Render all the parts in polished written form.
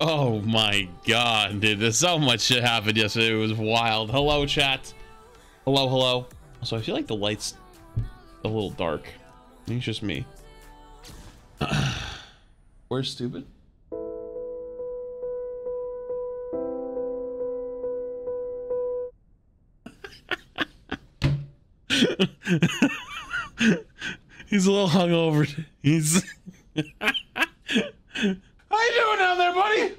Oh my god, dude, there's so much shit happened yesterday. It was wild. Hello, chat. Hello, hello. So I feel like the light's a little dark. I think it's just me. Where's stupid? He's a little hungover. He's how you doing down there, buddy?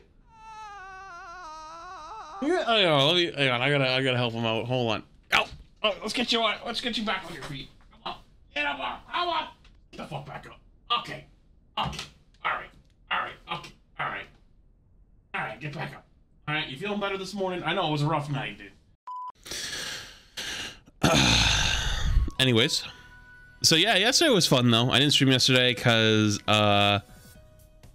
Hang on, hang on. I gotta help him out. Hold on. Oh, let's get you on. Let's get you back on your feet. Come on, get up on. Come on. Get the fuck back up. Okay. Okay. All right. All right. Okay. All right. All right. Get back up. All right. You feeling better this morning? I know it was a rough night, dude. Anyways, so yeah, yesterday was fun though. I didn't stream yesterday because I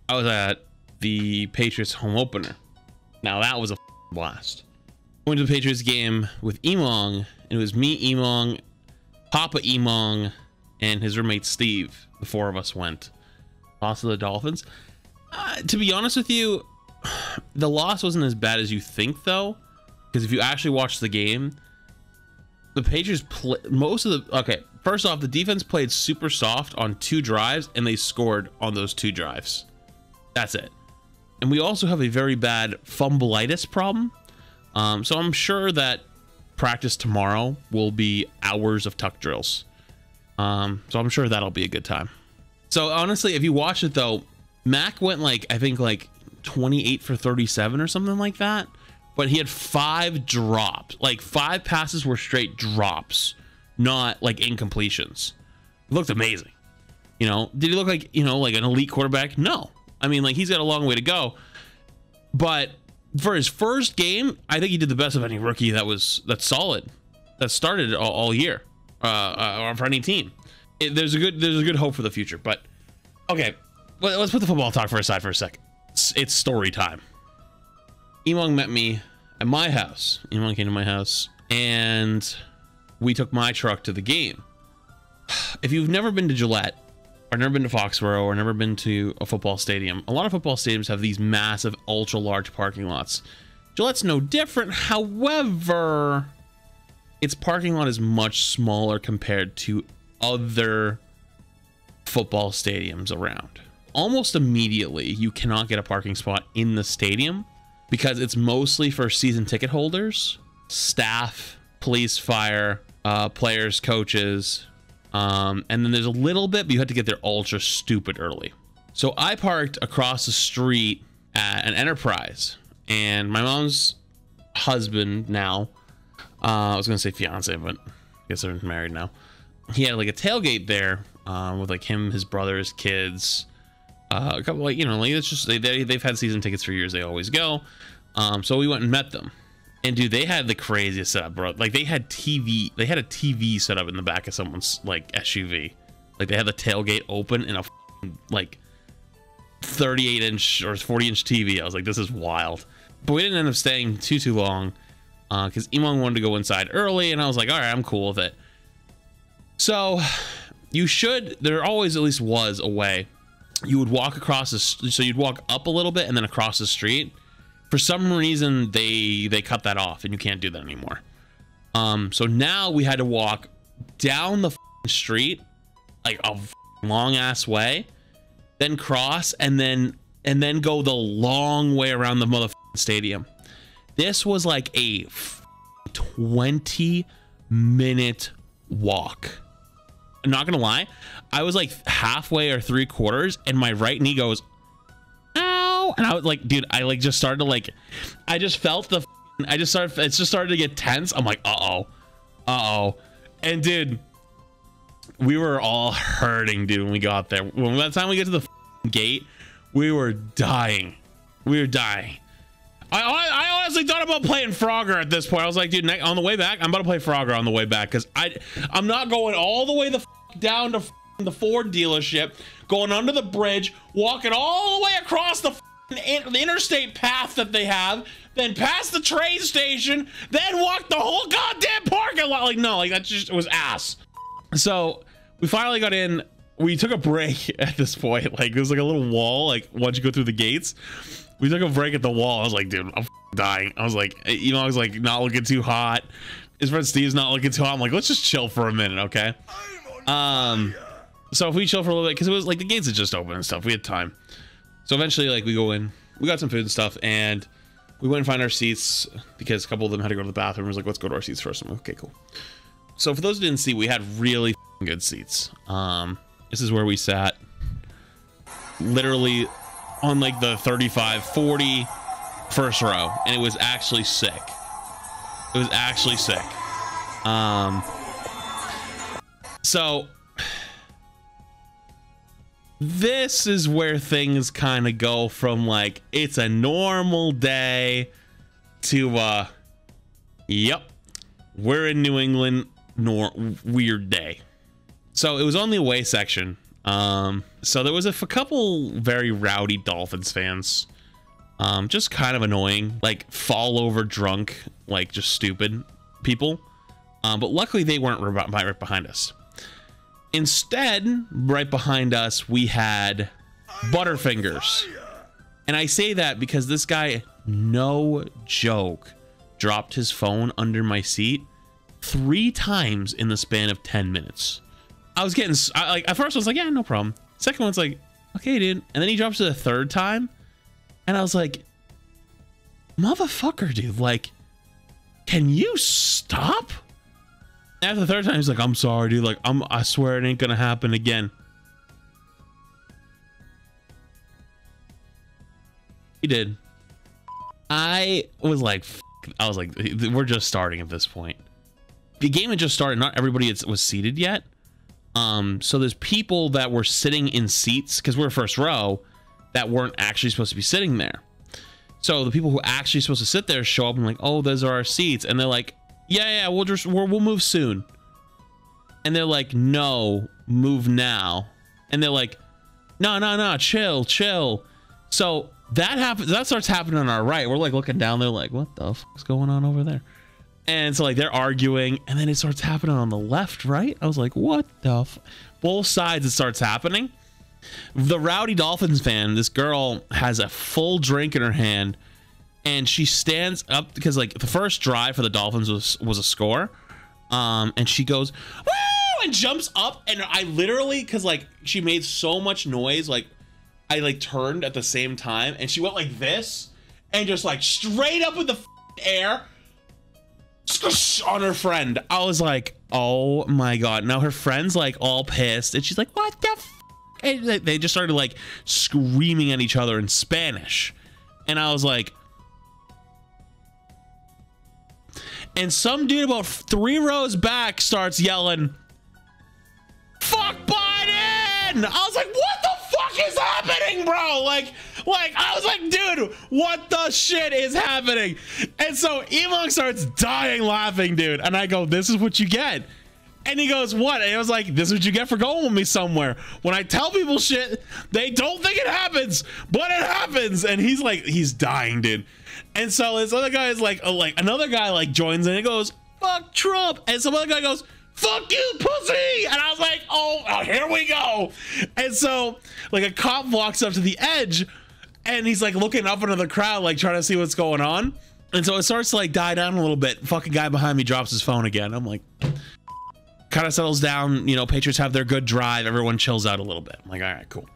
was at the Patriots home opener. Now that was a blast. I went to the Patriots game with Emong, and it was me, Emong, Papa Emong, and his roommate Steve. The four of us went. Lost to the Dolphins. To be honest with you, the loss wasn't as bad as you think though, because if you actually watch the game, the Patriots first off, the defense played super soft on 2 drives and they scored on those 2 drives. That's it. And we also have a very bad fumbleitis problem. So I'm sure that practice tomorrow will be hours of tuck drills. So I'm sure that'll be a good time. So honestly, if you watch it though, Mac went I think 28 for 37 or something like that. But he had 5 drops. 5 passes were straight drops, not incompletions. It looked amazing. You know, did he look like an elite quarterback? No. I mean, he's got a long way to go. But for his first game, I think he did the best of any rookie that's solid, that started all year, or for any team. There's a good hope for the future. But okay, let's put the football talk aside for a sec. It's story time. Emong met me at my house. Emong came to my house and we took my truck to the game. If you've never been to Gillette or never been to Foxborough or never been to a football stadium, a lot of football stadiums have these massive, ultra large parking lots. Gillette's no different. However, its parking lot is much smaller compared to other football stadiums around. Almost immediately, you cannot get a parking spot in the stadium, because it's mostly for season ticket holders, staff, police, fire, players, coaches, and then there's a little bit, but you have to get there ultra stupid early. So I parked across the street at an Enterprise, and my mom's husband now, I was gonna say fiance, but I guess they're married now. He had a tailgate there with him, his brother, his kids. A couple it's just they've had season tickets for years. They always go. So we went and met them, and dude, they had the craziest setup, bro. They had a TV set up in the back of someone's SUV. They had the tailgate open and a 38-inch or 40-inch TV. I was like, this is wild. But we didn't end up staying too long because Emong wanted to go inside early, and I was like, all right, I'm cool with it. So there always at least was a way. You would walk across so you'd walk up a little bit and then across the street. For some reason, they cut that off and you can't do that anymore. So now we had to walk down the street, a long ass way, then cross and then go the long way around the motherfucking stadium. This was a 20-minute walk. I'm not gonna lie, I was halfway or 3/4 and my right knee goes ow, and I was dude, I just started to I just felt it just started to get tense. I'm like, uh-oh, and dude, we were all hurting, dude, when we got there. By the time we get to the gate, we were dying. I honestly thought about playing Frogger at this point. I was like, dude, on the way back, I'm about to play Frogger on the way back, because I'm not going all the way down to the Ford dealership, going under the bridge, walking all the way across the interstate path that they have, then past the train station, then walk the whole goddamn parking lot. No, that just was ass. So we finally got in. We took a break at this point. It was a little wall, once you go through the gates. We took a break at the wall. I was like, dude, I'm dying. I was like, you know, I was like, not looking too hot. His friend Steve's not looking too hot. I'm like, let's just chill for a minute, okay? So if we chill for a little bit, because it was like the gates had just opened and stuff. We had time. So eventually, like, we go in, we got some food and stuff, and we went and find our seats because a couple of them had to go to the bathroom. I was like, let's go to our seats first. I'm like, okay, cool. So for those who didn't see, we had really good seats. This is where we sat, literally on like the 35, 40 first row, and it was actually sick. It was actually sick. So this is where things kind of go from like it's a normal day to yep, we're in New England, weird day. So it was on the away section. So there was a couple very rowdy Dolphins fans, just kind of annoying, like fall over drunk, like just stupid people. But luckily they weren't right behind us. Instead, right behind us, we had Butterfingers. And I say that because this guy, no joke, dropped his phone under my seat 3 times in the span of 10 minutes. I was getting, like, at first I was like, yeah, no problem. Second one's like, okay, dude. And then he drops it a 3rd time. And I was like, motherfucker, dude, like, can you stop? After the 3rd time, he's like, I'm sorry, dude. Like, I swear it ain't gonna happen again. He did. I was like, we're just starting at this point. The game had just started. Not everybody was seated yet. So there's people that were sitting in seats because we're first row that weren't actually supposed to be sitting there. So the people who actually supposed to sit there show up and like, oh, those are our seats, and they're like, yeah, we'll move soon. And they're like, no, move now. And they're like, no, chill. So that happens. That starts happening on our right. We're like looking down there, like, what the fuck's going on over there? And so like they're arguing, and then it starts happening on the left, right? I was like, what the both sides it starts happening. The rowdy Dolphins fan, this girl has a full drink in her hand, and she stands up because like the first drive for the Dolphins was a score. And she goes, woo, and jumps up, and I literally, because like she made so much noise, like I like turned at the same time, and she went like this and just like straight up in the air on her friend. I was like, oh my god. Now her friend's like all pissed, and she's like, what the f? And they just started like screaming at each other in Spanish, and I was like, and some dude about 3 rows back starts yelling, fuck Biden. I was like, what the fuck is happening, bro? Like I was like, dude, what the shit is happening? And so Emon starts dying laughing, dude. And I go, this is what you get. And he goes, what? And I was like, this is what you get for going with me somewhere. When I tell people shit, they don't think it happens, but it happens. And he's like, he's dying, dude. And so this other guy is like another guy like joins in and goes, fuck Trump. And some other guy goes, fuck you, pussy. And I was like, oh, here we go. And so like a cop walks up to the edge, and he's like looking up into the crowd, like trying to see what's going on. And so it starts to like die down a little bit. Fucking guy behind me drops his phone again. I'm like, kind of settles down. You know, Patriots have their good drive. Everyone chills out a little bit. I'm like, all right, cool.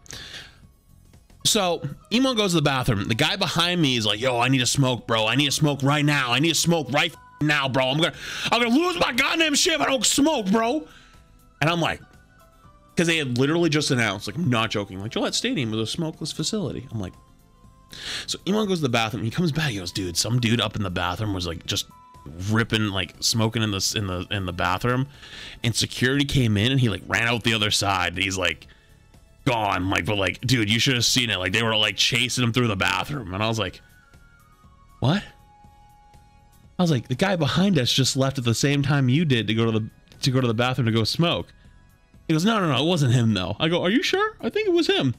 So Emon goes to the bathroom. The guy behind me is like, yo, I need to smoke, bro. I need to smoke right now. I need to smoke right now, bro. I'm gonna lose my goddamn shit if I don't smoke, bro. And I'm like, because they had literally just announced, like, I'm not joking, like Gillette Stadium is a smokeless facility. I'm like, so Emon goes to the bathroom. He comes back. He goes, dude, some dude up in the bathroom was like just ripping, like smoking in the bathroom, and security came in and he like ran out the other side. And he's like gone. Like, but like, dude, you should have seen it. Like they were like chasing him through the bathroom, and I was like, what? I was like, the guy behind us just left at the same time you did to go to the bathroom to go smoke. He goes, no, it wasn't him though. I go, are you sure? I think it was him.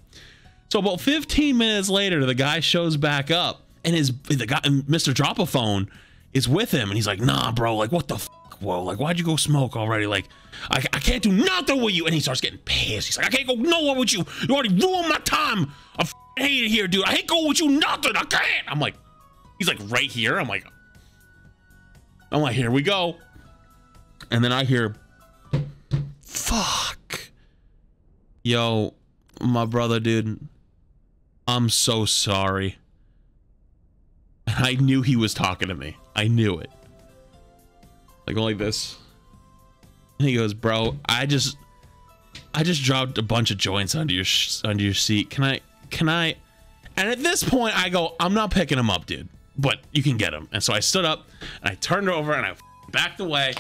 So about 15 minutes later, the guy shows back up, and the guy, Mr. Drop-A-Phone, is with him, and he's like, nah, bro, like what the fuck, whoa, like why'd you go smoke already? Like I can't do nothing with you. And he starts getting pissed. He's like, I can't go nowhere with you. You already ruined my time. I'm hate it here, dude. I hate going with you, nothing. I can't. I'm like, he's like right here. I'm like, here we go. And then I hear, fuck. Yo, my brother, dude, I'm so sorry. And I knew he was talking to me. I knew it. Like, going like this. And he goes, bro, I just dropped a bunch of joints under your seat. Can I? And at this point I go, I'm not picking him up, dude, but you can get him. And so I stood up and I turned over and I backed away,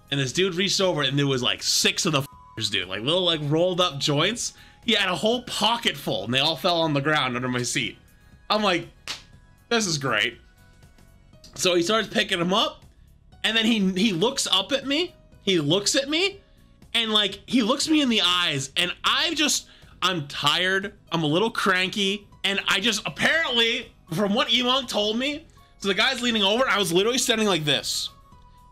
and this dude reached over and there was like 6 of the dude, like little like rolled up joints. He had a whole pocket full and they all fell on the ground under my seat. I'm like, this is great. So he starts picking them up, and then he looks up at me. He looks at me, and like he looks me in the eyes, and I'm tired, I'm a little cranky, and I just, apparently from what Emong told me, so the guy's leaning over and I was literally standing like this.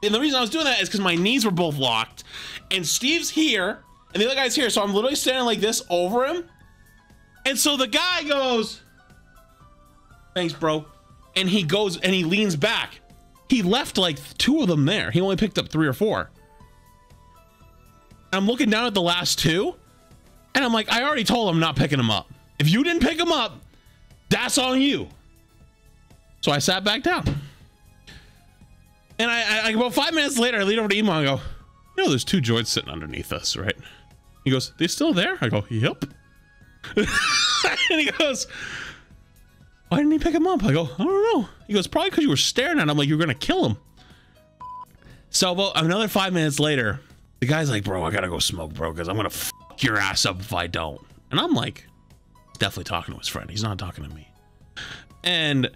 And the reason I was doing that is because my knees were both locked, and Steve's here and the other guy's here, so I'm literally standing like this over him. And so the guy goes, thanks, bro. And he goes and he leans back. He left like 2 of them there. He only picked up 3 or 4. I'm looking down at the last 2, and I'm like, I already told him I'm not picking him up. If you didn't pick him up, that's on you. So I sat back down. And I about 5 minutes later, I lean over to Emo and I go, you know, there's 2 joints sitting underneath us, right? He goes, they still there? I go, yep. And he goes, why didn't he pick him up? I go, I don't know. He goes, probably because you were staring at him like you were going to kill him. So about another 5 minutes later, the guy's like, bro, I gotta go smoke, bro, because I'm gonna fuck your ass up if I don't. And I'm like, definitely talking to his friend. He's not talking to me. And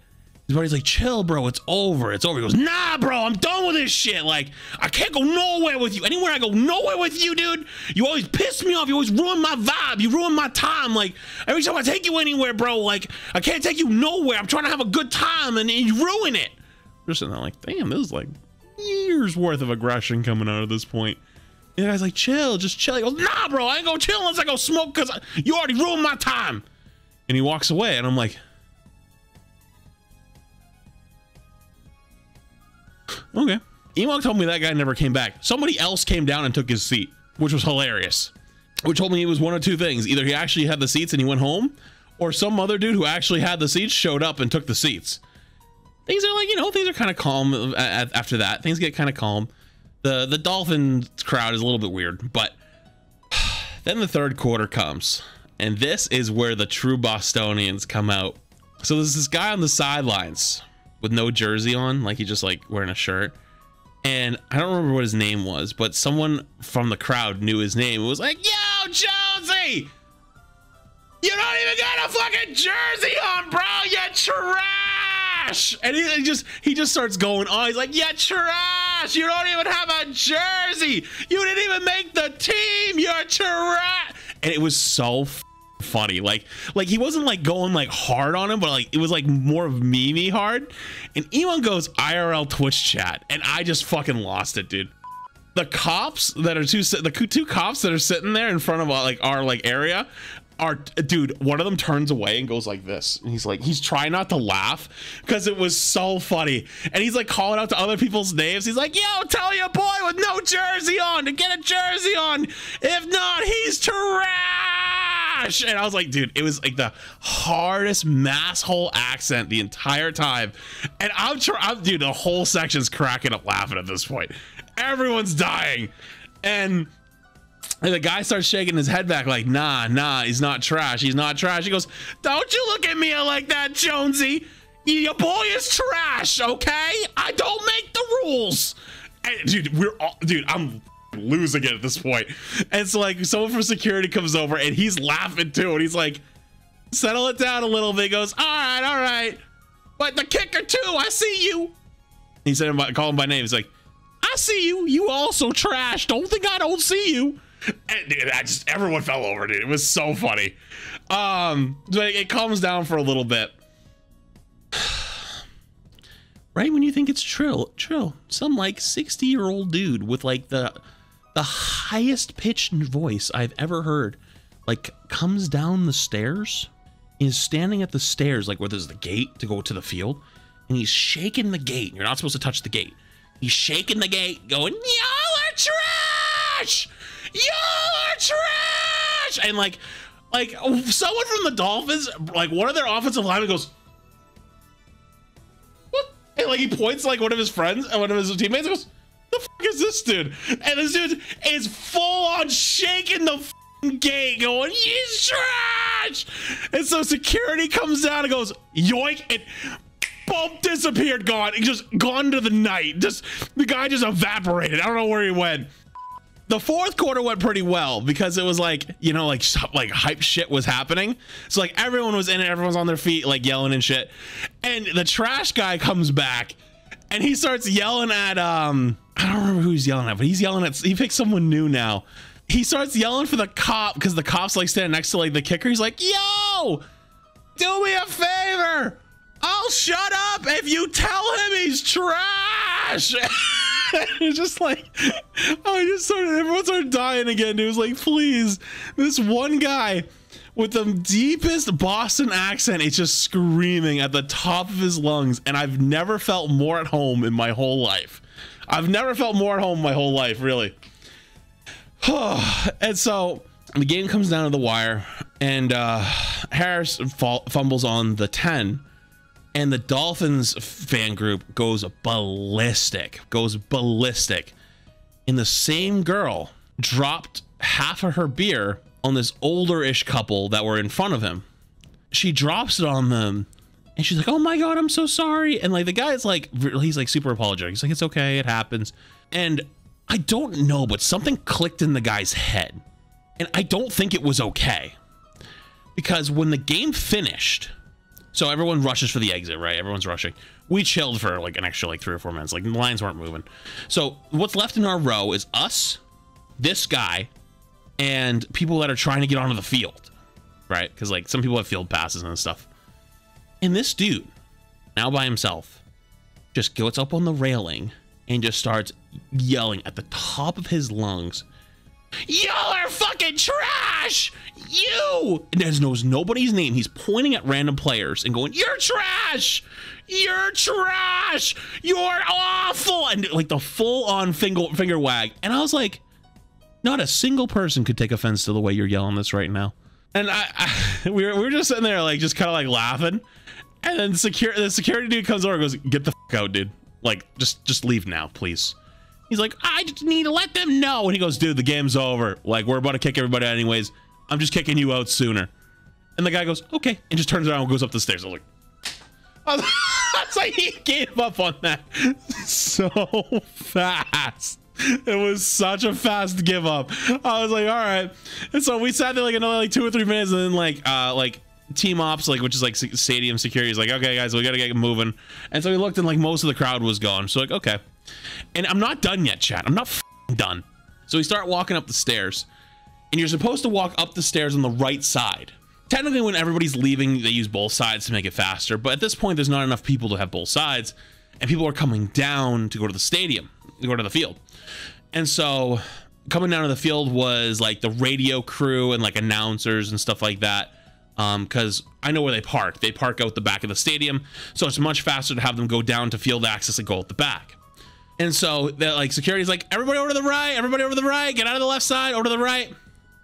his buddy's like, chill, bro, it's over. It's over. He goes, nah, bro, I'm done with this shit. Like, I can't go nowhere with you. Anywhere I go nowhere with you, dude, you always piss me off. You always ruin my vibe. You ruin my time. Like, every time I take you anywhere, bro, like, I can't take you nowhere. I'm trying to have a good time, and you ruin it. Just sitting there like, damn, this is like years worth of aggression coming out of this point. And the guy's like, chill, just chill. He goes, nah, bro, I ain't gonna chill unless I go smoke because you already ruined my time. And he walks away, and I'm like, okay. Emog told me that guy never came back. Somebody else came down and took his seat, which was hilarious. Which told me it was one of 2 things. Either he actually had the seats and he went home, or some other dude who actually had the seats showed up and took the seats. Things are like, you know, things are kind of calm after that. Things get kind of calm. The Dolphin crowd is a little bit weird, but then the 3rd quarter comes, and this is where the true Bostonians come out. So there's this guy on the sidelines with no jersey on, like he's just like wearing a shirt, and I don't remember what his name was, but someone from the crowd knew his name. It was like, yo, Jonesy, you don't even got a fucking jersey on, bro, you trash. And he just starts going on. He's like, yeah, trash. You don't even have a jersey. You didn't even make the team. You're trash. And it was so funny. Like he wasn't like going like hard on him, but like it was like more of meme hard. And Elon goes IRL Twitch chat, and I just fucking lost it, dude. The cops that are two cops that are sitting there in front of like our like area are, dude, one of them turns away and goes like this, and he's trying not to laugh because it was so funny, and he's like calling out to other people's names. He's like, yo, tell your boy with no jersey on to get a jersey on, if not, he's trash. And I was like, dude, it was like the hardest masshole accent the entire time, and I'm dude, the whole section's cracking up laughing at this point. Everyone's dying, and the guy starts shaking his head back like, nah, he's not trash. He's not trash. He goes, don't you look at me like that, Jonesy. Your boy is trash, okay? I don't make the rules. And dude, I'm losing it at this point. And so like someone from security comes over and he's laughing too. And he's like, settle it down a little bit. He goes, all right. But the kicker too, I see you. He said, call him by name. He's like, I see you. You also trash. Don't think I don't see you. And dude, everyone fell over, dude. It was so funny. But it calms down for a little bit. Right when you think it's chill, some like 60-year-old dude with like the highest pitched voice I've ever heard, like comes down the stairs is standing at the stairs, like where there's the gate to go to the field, and he's shaking the gate. You're not supposed to touch the gate. He's shaking the gate, going, "Y'all are trash! Y'all are trash!" And like someone from the Dolphins, like one of their offensive linemen goes, "What?" And like he points to like one of his friends and one of his teammates and goes, "The fuck is this dude?" And this dude is full on shaking the gate, going, "He's trash!" And so security comes down and goes, "Yoink!" And boom, disappeared, gone. He just gone to the night. Just the guy just evaporated. I don't know where he went. The fourth quarter went pretty well because it was like, you know, like hype shit was happening. So like everyone was in it, everyone's on their feet, like yelling and shit. And the trash guy comes back and he starts yelling at I don't remember who he's yelling at, but he's yelling at, he picked someone new now. He starts yelling for the cop because the cop's like standing next to like the kicker. He's like, "Yo, do me a favor. I'll shut up if you tell him he's trash." It's just like, everyone started dying again. It was like, please, this one guy with the deepest Boston accent, it's just screaming at the top of his lungs. And I've never felt more at home in my whole life. I've never felt more at home in my whole life, really. And so the game comes down to the wire, and Harris fumbles on the 10. And the Dolphins fan group goes ballistic. And the same girl dropped half of her beer on this older-ish couple that were in front of him. She drops it on them, and she's like, "Oh my God, I'm so sorry." And like the guy's like, he's like super apologetic. He's like, "It's okay, it happens." And I don't know, but something clicked in the guy's head. And I don't think it was okay. Because when the game finished, so everyone rushes for the exit, right? Everyone's rushing. We chilled for like an extra like 3 or 4 minutes. Like the lines weren't moving. So what's left in our row is us, this guy, and people that are trying to get onto the field, right? Because like some people have field passes and stuff. And this dude, now by himself, just gets up on the railing and just starts yelling at the top of his lungs, "Y'all are fucking trash! You!" And knows nobody's name. He's pointing at random players and going, "You're trash! You're trash! You're awful!" And like the full-on finger wag. And I was like, not a single person could take offense to the way you're yelling this right now. And we were just sitting there like just kind of like laughing. And then the security dude comes over and goes, "Get the fuck out, dude. Like just leave now, please." He's like, "I just need to let them know." And he goes, "Dude, the game's over. Like, we're about to kick everybody out anyways. I'm just kicking you out sooner." And the guy goes, "Okay." And just turns around and goes up the stairs. I was like, he gave up on that so fast. It was such a fast give up. I was like, all right. And so we sat there like another like 2 or 3 minutes, and then like team ops, like, which is like stadium security, is like, "Okay guys, we gotta get moving." And so we looked and like most of the crowd was gone. So like, okay. And I'm not done yet, chat. I'm not done. So we start walking up the stairs, and you're supposed to walk up the stairs on the right side. Technically, when everybody's leaving, they use both sides to make it faster. But at this point, there's not enough people to have both sides, and people are coming down to go to the stadium, to go to the field. And so coming down to the field was like the radio crew and like announcers and stuff like that. Because I know where they park. They park out the back of the stadium, so it's much faster to have them go down to field access and go out the back. And so they're like, security's like, "Everybody over to the right, everybody over to the right, get out of the left side, over to the right."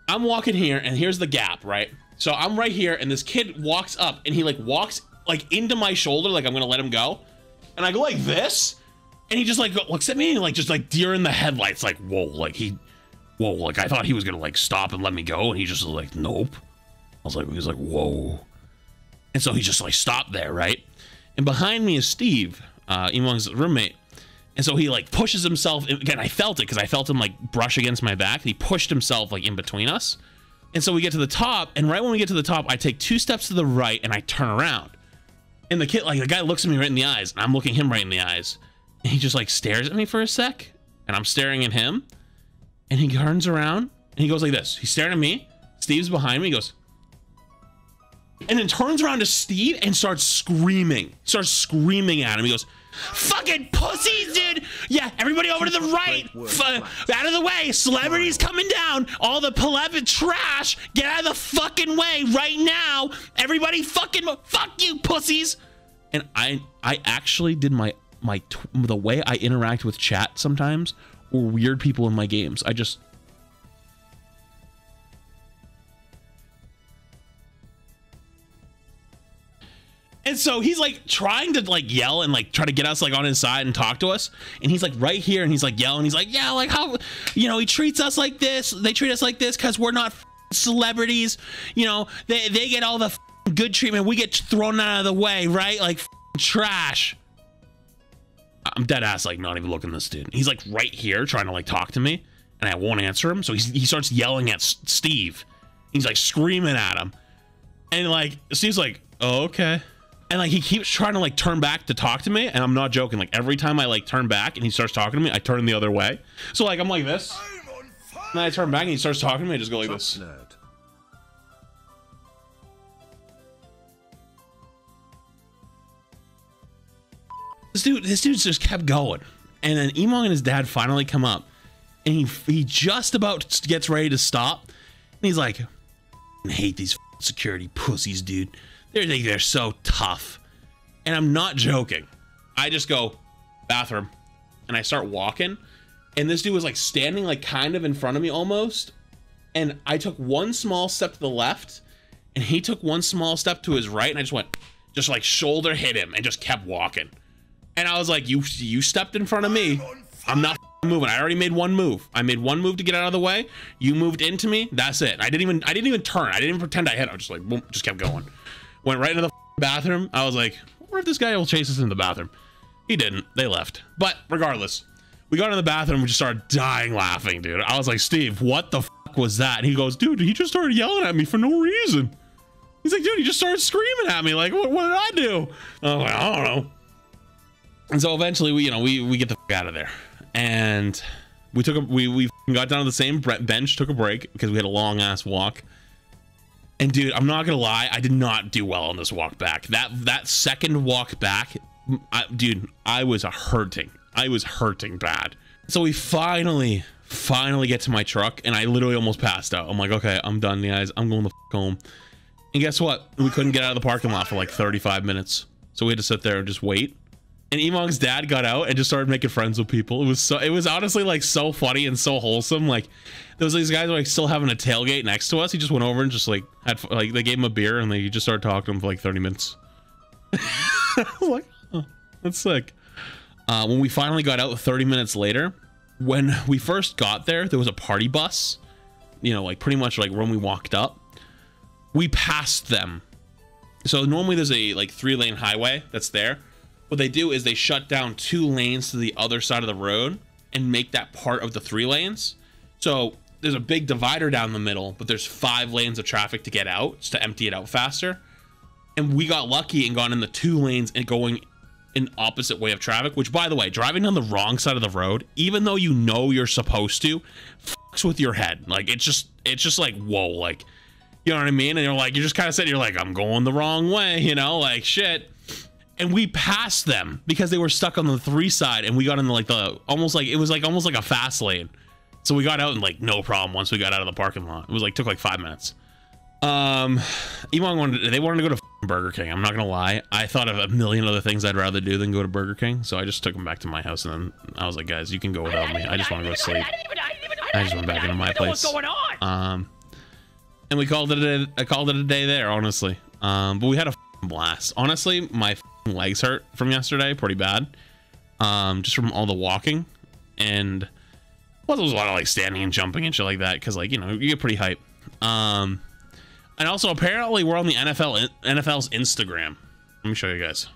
I'm walking here, and here's the gap, right? So I'm right here, and this kid walks up, and he like walks like into my shoulder, like I'm gonna let him go. And I go like this, and he just like looks at me and like just like deer in the headlights, like, whoa, like I thought he was gonna like stop and let me go, and he just was like, "Nope." He was like, "Whoa." And so he just like stopped there, right? And behind me is Steve, Emong's roommate. And so he like pushes himself, again, I felt it because I felt him like brush against my back. He pushed himself like in between us. And so we get to the top, and right when we get to the top, I take 2 steps to the right and I turn around. And the kid, like the guy looks at me right in the eyes, and I'm looking him right in the eyes. And he just like stares at me for a sec, and I'm staring at him. And he turns around and he goes like this. He's staring at me. Steve's behind me. He goes, and then turns around to Steve and starts screaming at him. He goes, Fucking pussies, dude. Yeah, everybody over to the right. Out of the way. Celebrities coming down. All the pleb trash. Get out of the fucking way right now. Everybody fucking fuck you, pussies. And I actually did the way I interact with chat sometimes, or weird people in my games. I just... And so he's like trying to like yell and like try to get us like on his side and talk to us. And he's like right here and he's like yelling. He's like, yeah, like how, you know, he treats us like this. They treat us like this because we're not celebrities. You know, they get all the good treatment. We get thrown out of the way, right? Like trash. I'm dead ass, like not even looking at this dude. He's like right here trying to like talk to me and I won't answer him. So he starts yelling at Steve. He's like screaming at him. And like, Steve's like, oh, okay. And like he keeps trying to like turn back to talk to me, and I'm not joking. Like every time I like turn back and he starts talking to me, I turn the other way. So like I'm like this, and then I turn back and he starts talking to me. I just go like this. This dude just kept going, and then Emong and his dad finally come up, and he just about gets ready to stop, and he's like, "I hate these security pussies, dude. They're so tough." And I'm not joking. I just go bathroom and I start walking, and this dude was like standing like kind of in front of me almost, and I took one small step to the left and he took one small step to his right, and I just went, just like shoulder hit him and just kept walking. And I was like, you stepped in front of me, I'm not moving. I already made one move. I made one move to get out of the way. You moved into me. That's it. I didn't even turn. I didn't even pretend I hit. I was just like, boom, just kept going. Went right into the bathroom. I was like, what if this guy will chase us in the bathroom? He didn't. They left. But regardless, we got in the bathroom. We just started dying laughing, dude. I was like, Steve, what the fuck was that? And he goes, dude, he just started yelling at me for no reason. He's like, dude, he just started screaming at me. Like, what did I do? I was like, I don't know. And so eventually we get the fuck out of there. And we got down to the same bench, took a break because we had a long ass walk. And dude, I'm not gonna lie, I did not do well on this walk back. That second walk back, dude, I was hurting. I was hurting bad. So we finally get to my truck, and I literally almost passed out. I'm like, okay, I'm done, guys. I'm going the fuck home. And guess what? We couldn't get out of the parking lot for like 35 minutes. So we had to sit there and just wait. And Emong's dad got out and just started making friends with people. It was honestly like so funny and so wholesome. Like there was these guys like still having a tailgate next to us. He just went over and just like they gave him a beer, and they just started talking to him for like 30 minutes. I was like, oh, that's sick. When we finally got out 30 minutes later, when we first got there was a party bus, you know, like pretty much like when we walked up, we passed them. So normally there's a like 3-lane highway that's there. What they do is they shut down 2 lanes to the other side of the road and make that part of the 3 lanes. So there's a big divider down the middle, but there's 5 lanes of traffic to get out, just to empty it out faster. And we got lucky and got in the 2 lanes and going in opposite way of traffic, which, by the way, driving down the wrong side of the road, even though you know you're supposed to, fucks with your head. Like it's just like, whoa, like, you know what I mean? And you're just kind of sitting, you're like, I'm going the wrong way, you know, like shit. And we passed them because they were stuck on the 3 side, and we got in like almost like a fast lane. So we got out in like no problem once we got out of the parking lot. It was like took like 5 minutes. Emong wanted to go to Burger King. I'm not gonna lie, I thought of a million other things I'd rather do than go to Burger King. So I just took them back to my house, and then I was like, guys, you can go without me. I just want to go to sleep. I just went back into my place. What's going on? And we called it a day there, honestly. But we had a blast. Honestly, my legs hurt from yesterday pretty bad, just from all the walking, and well, there was a lot of like standing and jumping and shit like that, because like, you know, you get pretty hype. And also apparently we're on the NFL's Instagram. Let me show you guys.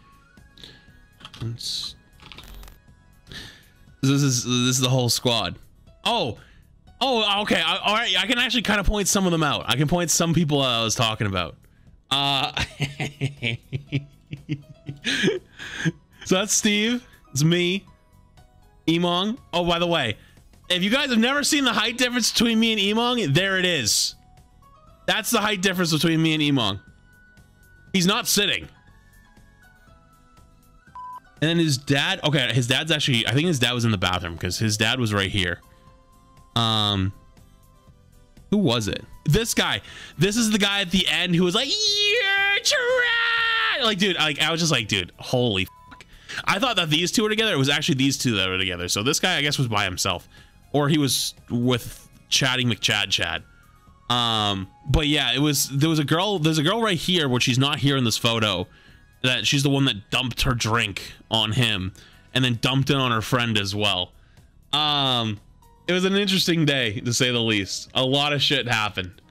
This is the whole squad. Oh, okay. All right, I can actually kind of point some of them out. I can point some people I was talking about. So that's Steve, it's me, Emong. Oh, by the way, if you guys have never seen the height difference between me and Emong, there it is. That's the height difference between me and Emong. He's not sitting. And then his dad, okay, his dad's actually, I think his dad was in the bathroom because his dad was right here. Who was it? This guy. This is the guy at the end who was like, "You're trash!" Like, dude, like I was just like, dude, holy fuck. I thought that these two were together. It was actually these two that were together. So this guy, I guess, was by himself, or he was with Chatting Chad. But yeah, there's a girl right here, which she's not here in this photo, that she's the one that dumped her drink on him and then dumped it on her friend as well. It was an interesting day, to say the least. A lot of shit happened.